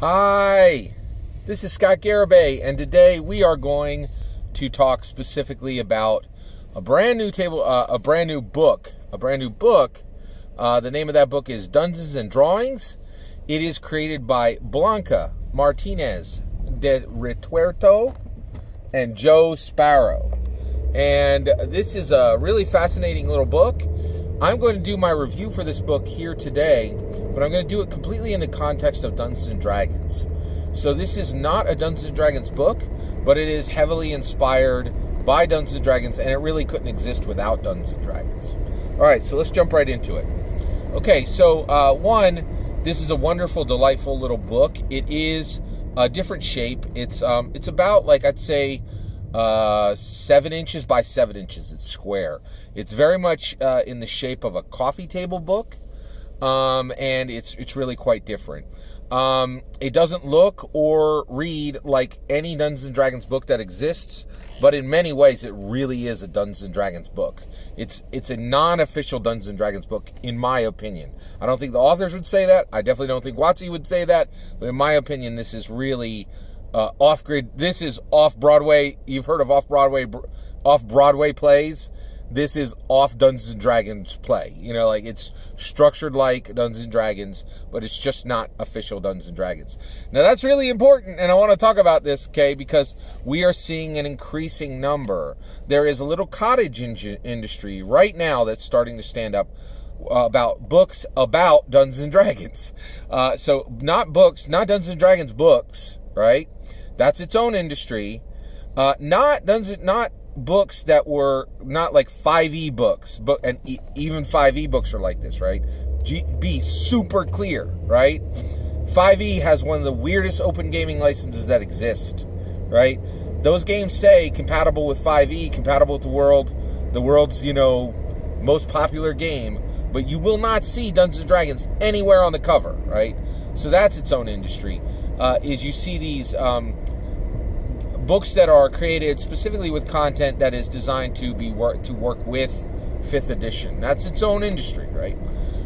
Hi, this is Scott Garibay, and today we are going to talk specifically about a brand new book. The name of that book is Dungeons and Drawings. It is created by Blanca, Martinez, Rituerto, and Sparrow. And this is a really fascinating little book. I'm going to do my review for this book here today, but I'm going to do it completely in the context of Dungeons and Dragons. So this is not a Dungeons and Dragons book, but it is heavily inspired by Dungeons and Dragons, and it really couldn't exist without Dungeons and Dragons. All right, so let's jump right into it. Okay, so this is a wonderful, delightful little book. It is a different shape. It's about, like, I'd say 7 inches by 7 inches. It's square. It's very much in the shape of a coffee table book, and it's really quite different. It doesn't look or read like any Dungeons and Dragons book that exists, but in many ways it really is a Dungeons and Dragons book. It's a non-official Dungeons and Dragons book, in my opinion. I don't think the authors would say that. I definitely don't think WotC would say that. But in my opinion, this is really off-grid. This is off-Broadway. You've heard of off-Broadway plays. This is off Dungeons and Dragons play. You know, like, it's structured like Dungeons and Dragons, but it's just not official Dungeons and Dragons. Now, that's really important, and I want to talk about this, okay, because we are seeing an increasing number. There is a little cottage industry right now that's starting to stand up about books about Dungeons and Dragons. So not Dungeons and Dragons books, right? That's its own industry. Not books that were not like 5e books, and even 5e books are like this, right? Be super clear, right? 5e has one of the weirdest open gaming licenses that exist, right? Those games say compatible with 5e, compatible with the world's, most popular game, but you will not see Dungeons and Dragons anywhere on the cover, right? So that's its own industry. Is you see these books that are created specifically with content that is designed to work with 5th edition. That's its own industry, right?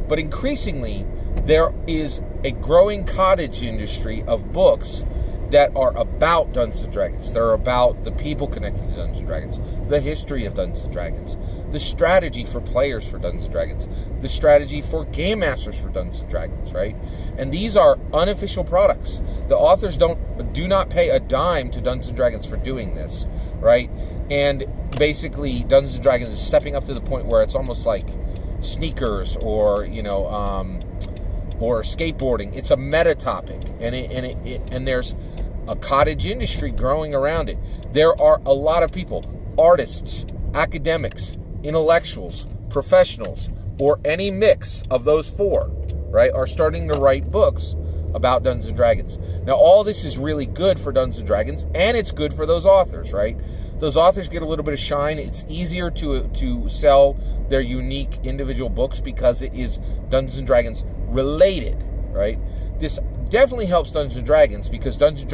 But increasingly, there is a growing cottage industry of books that are about Dungeons and Dragons. They're about the people connected to Dungeons and Dragons, the history of Dungeons and Dragons, the strategy for players for Dungeons and Dragons, the strategy for game masters for Dungeons and Dragons, right? And these are unofficial products. The authors do not pay a dime to Dungeons and Dragons for doing this, right? And basically, Dungeons and Dragons is stepping up to the point where it's almost like sneakers or skateboarding. It's a meta topic, and there's a cottage industry growing around it. There are a lot of people, artists, academics, intellectuals, professionals, or any mix of those four, right, are starting to write books about Dungeons and Dragons. Now, all this is really good for Dungeons and Dragons, and it's good for those authors, right? Those authors get a little bit of shine. It's easier to sell their unique individual books because it is Dungeons and Dragons related, right? This definitely helps Dungeons and Dragons because Dungeons and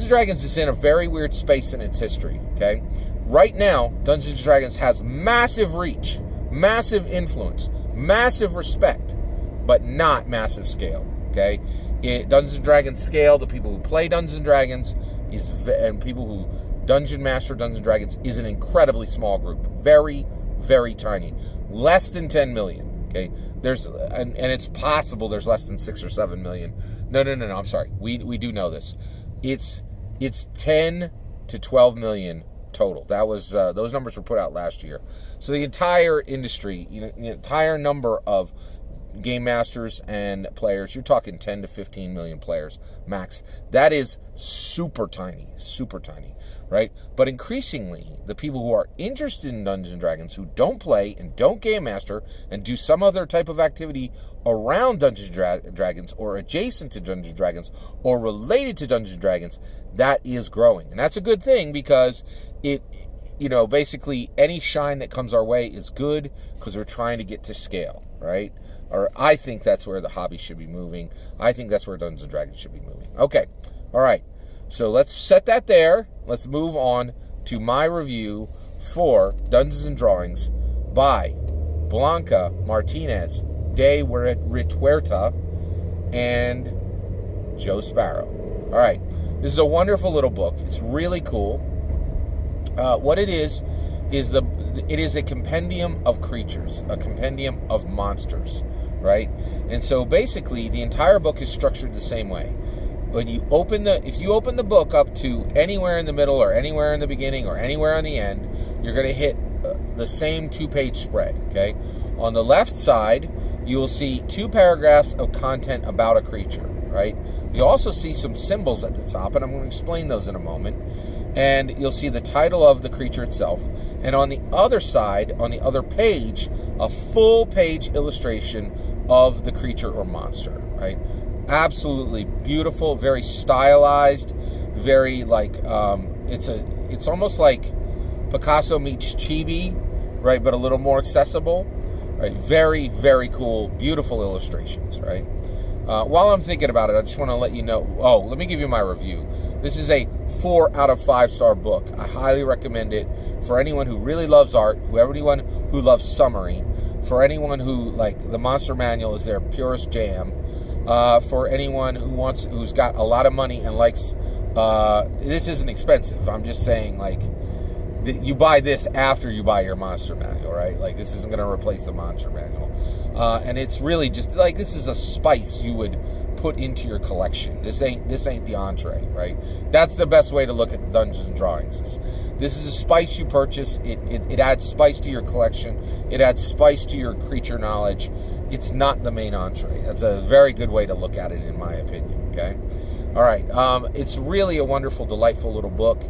Dragons is in a very weird space in its history, okay? Right now, Dungeons and Dragons has massive reach, massive influence, massive respect, but not massive scale, okay? Dungeons and Dragons scale, the people who play Dungeons and Dragons and people who Dungeon Master Dungeons and Dragons is an incredibly small group. Very, very tiny. Less than 10 million, okay? And it's possible there's less than 6 or 7 million. No, I'm sorry. We do know this. It's 10 to 12 million total. That was those numbers were put out last year. So the entire industry, the entire number of game masters and players, you're talking 10 to 15 million players max. That is super tiny, right? But increasingly, the people who are interested in Dungeons and Dragons, who don't play and don't game master and do some other type of activity around Dungeons and Dragons or adjacent to Dungeons and Dragons or related to Dungeons and Dragons, that is growing. And that's a good thing because it, basically any shine that comes our way is good because we're trying to get to scale, right? Or I think that's where the hobby should be moving. I think that's where Dungeons & Dragons should be moving. Okay, all right. So let's set that there. Let's move on to my review for Dungeons & Drawings by Blanca, Martinez, Rituerto, and Joe Sparrow. All right, this is a wonderful little book. It's really cool. What it is it is a compendium of creatures, a compendium of monsters, right? And so basically, the entire book is structured the same way. If you open the book up to anywhere in the middle or anywhere in the beginning or anywhere on the end, you're going to hit the same 2-page spread, okay? On the left side, you will see 2 paragraphs of content about a creature, right? You also see some symbols at the top, and I'm going to explain those in a moment. And you'll see the title of the creature itself. And on the other side, on the other page, a full-page illustration of the creature or monster, right? Absolutely beautiful, very stylized, very like, it's almost like Picasso meets Chibi, right? But a little more accessible, right? Very, very cool, beautiful illustrations, right? While I'm thinking about it, I just want to let you know, let me give you my review. This is a 4 out of 5-star book. I highly recommend it for anyone who really loves art, anyone who loves summary, for anyone who, like, the Monster Manual is their purest jam, for anyone who's got a lot of money and likes, this isn't expensive. I'm just saying, like, you buy this after you buy your Monster Manual, right? Like, this isn't going to replace the Monster Manual. And it's really just, like, this is a spice you would put into your collection. This ain't the entree, right? That's the best way to look at Dungeons and Drawings. This is a spice you purchase. It adds spice to your collection. It adds spice to your creature knowledge. It's not the main entree. That's a very good way to look at it, in my opinion, okay? All right. It's really a wonderful, delightful little book.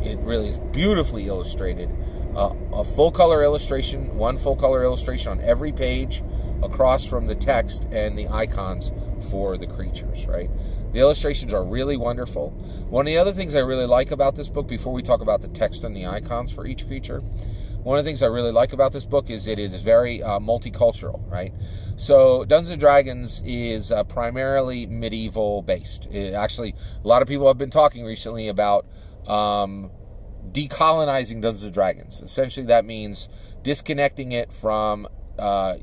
It really is beautifully illustrated. A full-color illustration, one full-color illustration on every page across from the text and the icons for the creatures, right? The illustrations are really wonderful. One of the other things I really like about this book, before we talk about the text and the icons for each creature, one of the things I really like about this book is it is very multicultural, right? So Dungeons & Dragons is primarily medieval based. Actually, a lot of people have been talking recently about decolonizing Dungeons & Dragons. Essentially, that means disconnecting it from the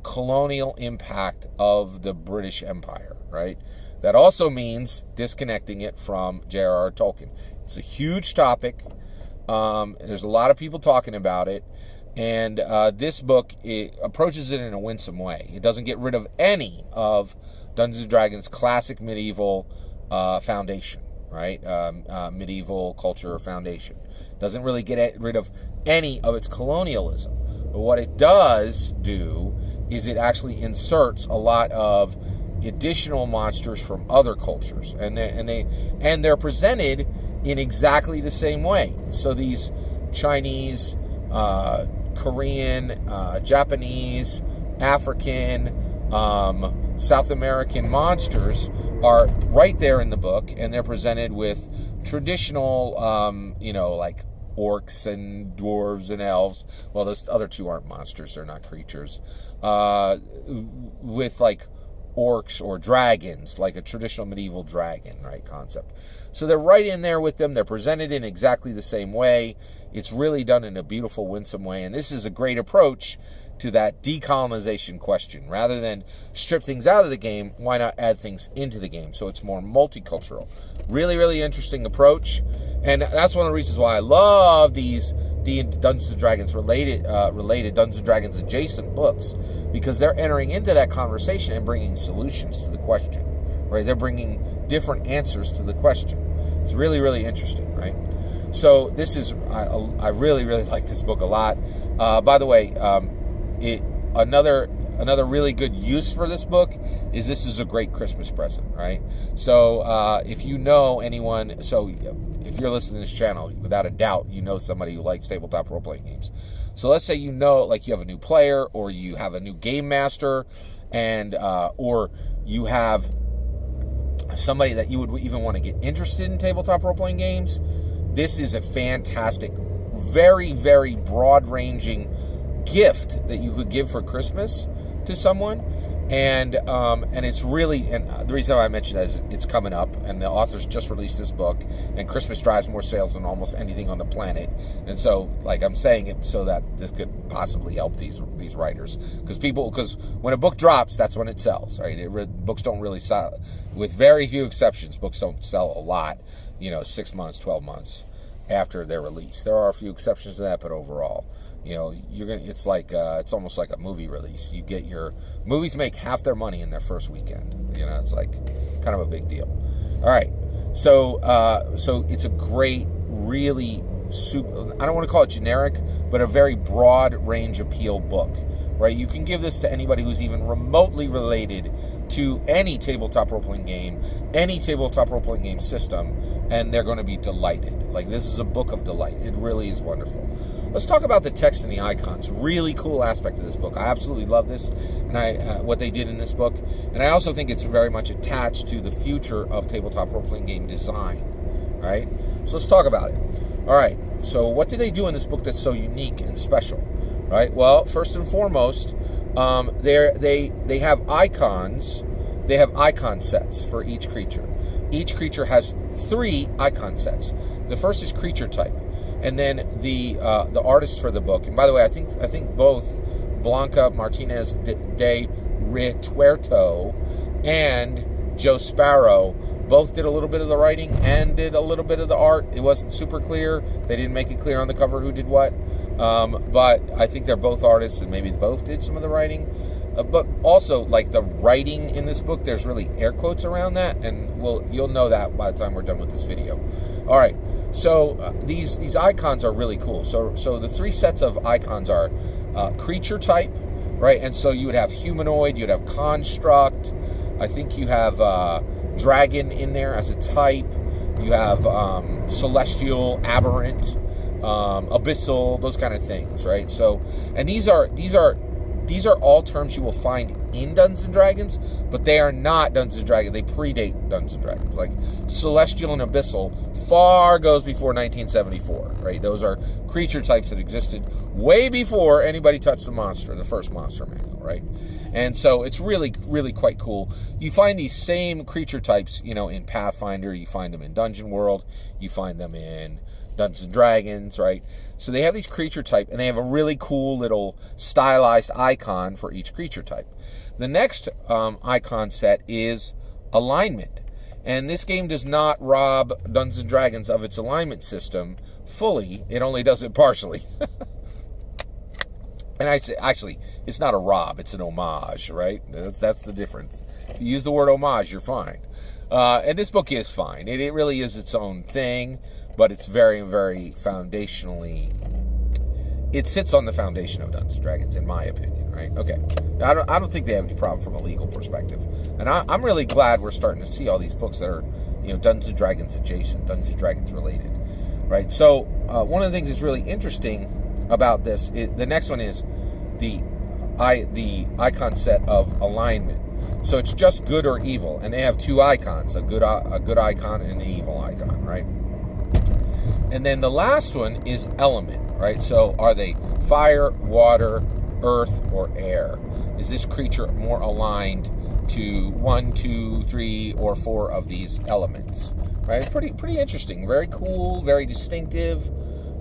colonial impact of the British Empire, right? That also means disconnecting it from J.R.R. Tolkien. It's a huge topic. There's a lot of people talking about it. And this book, it approaches it in a winsome way. It doesn't get rid of any of Dungeons & Dragons' classic medieval foundation, right? Medieval culture foundation. Doesn't really get rid of any of its colonialism. But what it does do is it actually inserts a lot of additional monsters from other cultures, and they're presented in exactly the same way. So these Chinese, Korean, Japanese, African, South American monsters are right there in the book, and they're presented with traditional, like orcs and dwarves and elves. Well, those other two aren't monsters, they're not creatures. With like orcs or dragons, like a traditional medieval dragon, right, concept. So they're right in there with them. They're presented in exactly the same way. It's really done in a beautiful, winsome way. And this is a great approach to that decolonization question. Rather than strip things out of the game, why not add things into the game so it's more multicultural? Really, really interesting approach. And that's one of the reasons why I love these Dungeons & Dragons related Dungeons & Dragons adjacent books, because they're entering into that conversation and bringing solutions to the question, right? They're bringing different answers to the question. It's really, really interesting, right? So this is, I really, really like this book a lot. By the way, another really good use for this book is this is a great Christmas present, right? So if you know anyone, so if you're listening to this channel, without a doubt, you know somebody who likes tabletop role-playing games. So let's say you know, like you have a new player, or you have a new game master, and or you have somebody that you would even want to get interested in tabletop role-playing games. This is a fantastic, very, very broad-ranging gift that you could give for Christmas to someone. And it's really, and the reason why I mentioned that is it's coming up, and the authors just released this book, and Christmas drives more sales than almost anything on the planet. And so, like, I'm saying it so that this could possibly help these writers, because when a book drops, that's when it sells, right? Books don't really sell, with very few exceptions. Books don't sell a lot, 6 months, 12 months after they're released. There are a few exceptions to that, but overall, it's almost like a movie release. Movies make half their money in their first weekend. It's like kind of a big deal. All right, so it's a great, really I don't want to call it generic, but a very broad range appeal book, right? You can give this to anybody who's even remotely related to any tabletop role-playing game, any tabletop role-playing game system, and they're going to be delighted. Like, this is a book of delight. It really is wonderful. Let's talk about the text and the icons. Really cool aspect of this book. I absolutely love this, and what they did in this book. And I also think it's very much attached to the future of tabletop role-playing game design, right? So let's talk about it. All right, so what did they do in this book that's so unique and special, right? Well, first and foremost, they have icons. They have icon sets for each creature. Each creature has 3 icon sets. The first is creature type, and then the artist for the book. And by the way, I think both Blanca, Martinez de Rituerto, and Joe Sparrow both did a little bit of the writing and did a little bit of the art. It wasn't super clear. They didn't make it clear on the cover who did what. But I think they're both artists, and maybe both did some of the writing. But also, like, the writing in this book, there's really air quotes around that, and you'll know that by the time we're done with this video. All right, so these icons are really cool. So the 3 sets of icons are creature type, right? And so you would have humanoid, you'd have construct. I think you have dragon in there as a type. You have celestial, aberrant, abyssal, those kind of things, right? So, and these are all terms you will find in Dungeons & Dragons, but they are not Dungeons & Dragons. They predate Dungeons & Dragons. Like, celestial and abyssal far goes before 1974, right? Those are creature types that existed way before anybody touched the first monster manual, right? And so it's really, really quite cool. You find these same creature types, in Pathfinder. You find them in Dungeon World. You find them in Dungeons & Dragons, right? So they have these creature type, and they have a really cool little stylized icon for each creature type. The next icon set is alignment. And this game does not rob Dungeons & Dragons of its alignment system fully. It only does it partially. And I say, actually, it's not a rob, it's an homage, right? That's the difference. If you use the word homage, you're fine. And this book is fine. It really is its own thing, but it's very, very foundationally, it sits on the foundation of Dungeons & Dragons, in my opinion, right? Okay. I don't think they have any problem from a legal perspective. And I'm really glad we're starting to see all these books that are, Dungeons & Dragons adjacent, Dungeons & Dragons related, right? So one of the things that's really interesting about this, the next one is the icon set of alignment. So it's just good or evil, and they have 2 icons, a good icon and an evil icon, right? And then the last one is element, right? So are they fire, water, earth, or air? Is this creature more aligned to 1, 2, 3, or 4 of these elements, right? It's pretty interesting, very cool, very distinctive.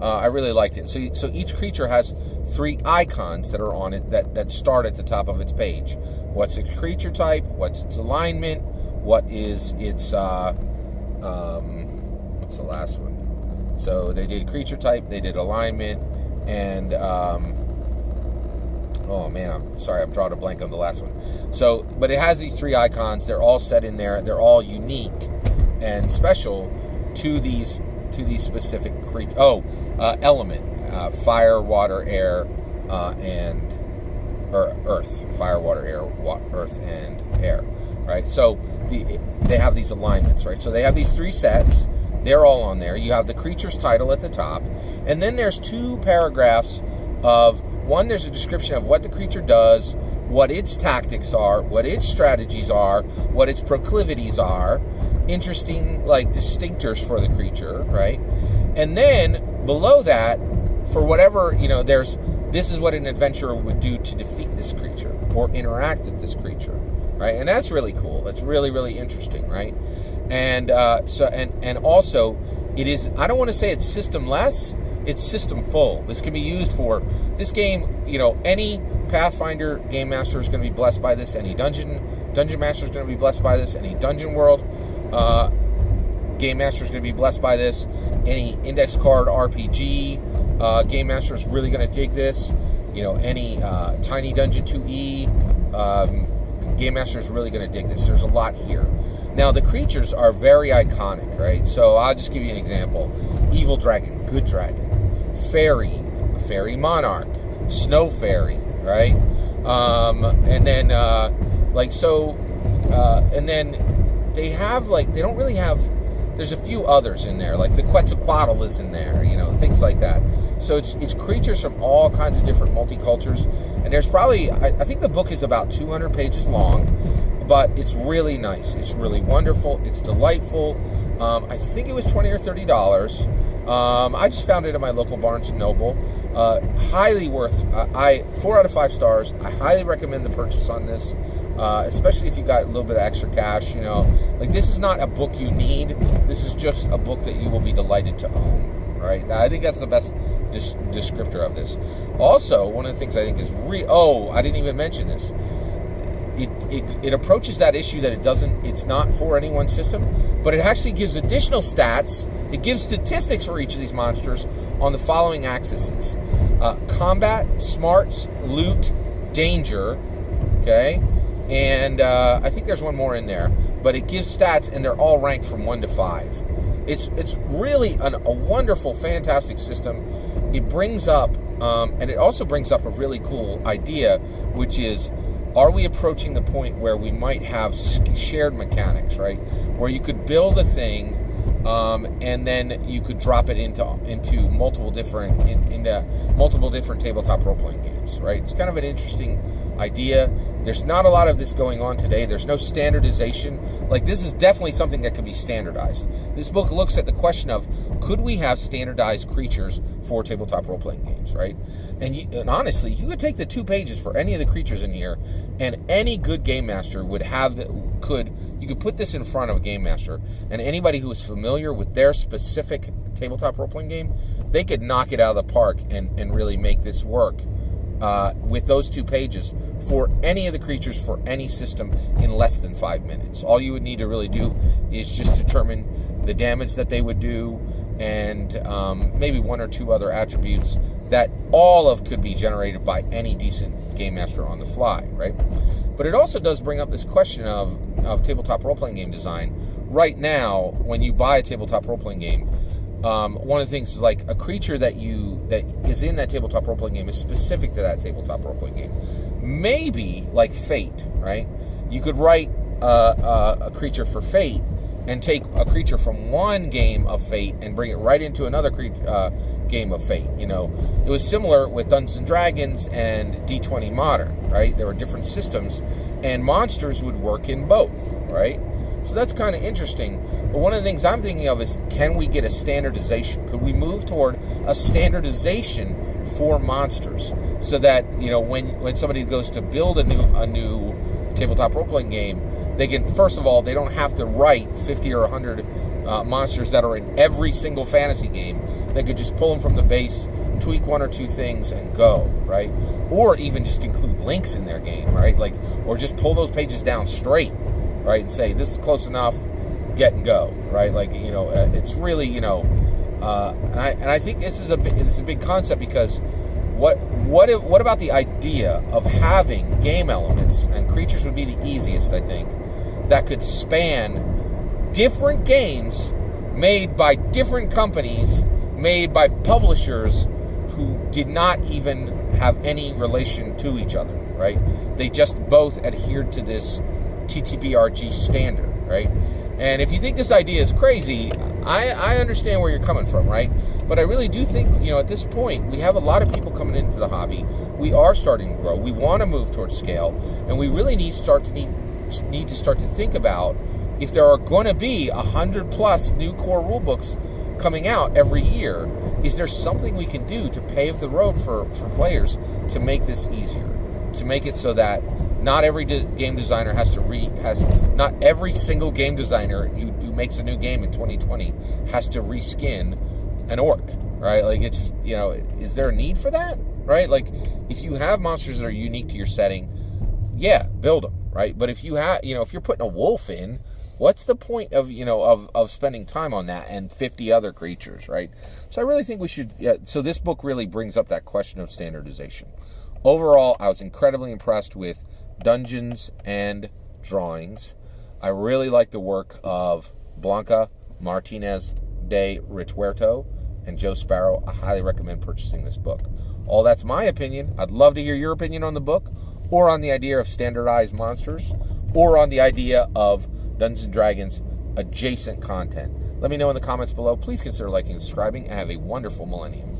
I really liked it. So each creature has 3 icons that are on it that start at the top of its page. What's its creature type? What's its alignment? What is its what's the last one? So they did creature type, they did alignment, and oh man, I'm sorry, I'm drawing a blank on the last one. So, but it has these 3 icons. They're all set in there. They're all unique and special to these specific creatures. Element, fire, water, air, and earth. Fire, water, air, earth, and air. Right. So they have these alignments. Right. So they have these 3 sets. They're all on there. You have the creature's title at the top, and then there's 2 paragraphs of one. There's a description of what the creature does, what its tactics are, what its strategies are, what its proclivities are. Interesting, like, distinctors for the creature, right? And then below that, for whatever, there's this is what an adventurer would do to defeat this creature or interact with this creature, right? And that's really cool. That's really, really interesting, right? And also, it is, I don't want to say it's system-less, it's system-full. This can be used for, this game, any Pathfinder game master is going to be blessed by this, any dungeon master is going to be blessed by this, any dungeon world game master is going to be blessed by this, any index card RPG game master is really going to dig this, any Tiny Dungeon 2E game master is really going to dig this. There's a lot here. Now, the creatures are very iconic, right? So I'll just give you an example. Evil Dragon, Good Dragon, Fairy, Fairy Monarch, Snow Fairy, right? And then, and then they have, they don't really have, there's a few others in there, like the Quetzalcoatl is in there, things like that. So it's creatures from all kinds of different multicultures. And there's probably, I think the book is about 200 pages long, but it's really nice. It's really wonderful. It's delightful. I think it was $20 or $30. I just found it at my local Barnes & Noble. Highly worth, 4 out of 5 stars. I highly recommend the purchase on this, especially if you got a little bit of extra cash, This is not a book you need. This is just a book that you will be delighted to own, right? I think that's the best descriptor of this. Also, one of the things I think is I didn't even mention this. It approaches that issue that it's not for any one system, but it actually gives additional stats. It gives statistics for each of these monsters on the following axes: combat, smarts, loot, danger, okay? And I think there's one more in there, but it gives stats, and they're all ranked from 1 to 5. It's really a wonderful, fantastic system. It brings up, and it also brings up a really cool idea, which is, are we approaching the point where we might have shared mechanics, right? Where you could build a thing, and then you could drop it into multiple different tabletop role-playing games, right? It's kind of an interesting idea. There's not a lot of this going on today. There's no standardization. This is definitely something that could be standardized. This book looks at the question of, could we have standardized creatures for tabletop role-playing games, right? And honestly, you could take the 2 pages for any of the creatures in here, and any good game master you could put this in front of a game master, and anybody who is familiar with their specific tabletop role-playing game, they could knock it out of the park and really make this work with those 2 pages for any of the creatures for any system in less than 5 minutes. All you would need to really do is just determine the damage that they would do, and maybe 1 or 2 other attributes that could be generated by any decent game master on the fly, right? But it also does bring up this question of tabletop role-playing game design. Right now, when you buy a tabletop role-playing game, one of the things is a creature that is in that tabletop role-playing game is specific to that tabletop role-playing game. Maybe like Fate, right? You could write a creature for Fate and take a creature from one game of Fate and bring it right into another game of Fate. It was similar with Dungeons and Dragons and D20 Modern, right? There were different systems, and monsters would work in both, right? So that's kind of interesting. But one of the things I'm thinking of is, can we get a standardization? Could we move toward a standardization for monsters, so that when somebody goes to build a new tabletop role-playing game, they can, first of all, they don't have to write 50 or 100 monsters that are in every single fantasy game. They could just pull them from the base, tweak 1 or 2 things, and go, right? Or even just include links in their game, right? Or just pull those pages down straight, right? And say, this is close enough, get and go, right? It's really, and I think this is a big concept, because what about the idea of having game elements, and creatures would be the easiest, I think, that could span different games made by different companies, made by publishers who did not even have any relation to each other, right? They just both adhered to this TTRPG standard, right? And if you think this idea is crazy, I understand where you're coming from, right? But I really do think, at this point, we have a lot of people coming into the hobby. We are starting to grow. We want to move towards scale, and we really need to start to think about, if there are going to be 100+ new core rulebooks coming out every year, is there something we can do to pave the road for players to make this easier, to make it so that not every game designer not every single game designer who makes a new game in 2020 has to reskin an orc, right? Like, it's just, is there a need for that, right? Like, if you have monsters that are unique to your setting, yeah, build them, right? But if you have, if you're putting a wolf in, what's the point of, of spending time on that and 50 other creatures, right? So I really think we should, so this book really brings up that question of standardization. Overall, I was incredibly impressed with Dungeons and Drawings. I really like the work of Blanca, Martinez, de Rituerto, and Joe Sparrow. I highly recommend purchasing this book. All that's my opinion. I'd love to hear your opinion on the book, or on the idea of standardized monsters, or on the idea of Dungeons & Dragons adjacent content. Let me know in the comments below. Please consider liking and subscribing, and have a wonderful millennium.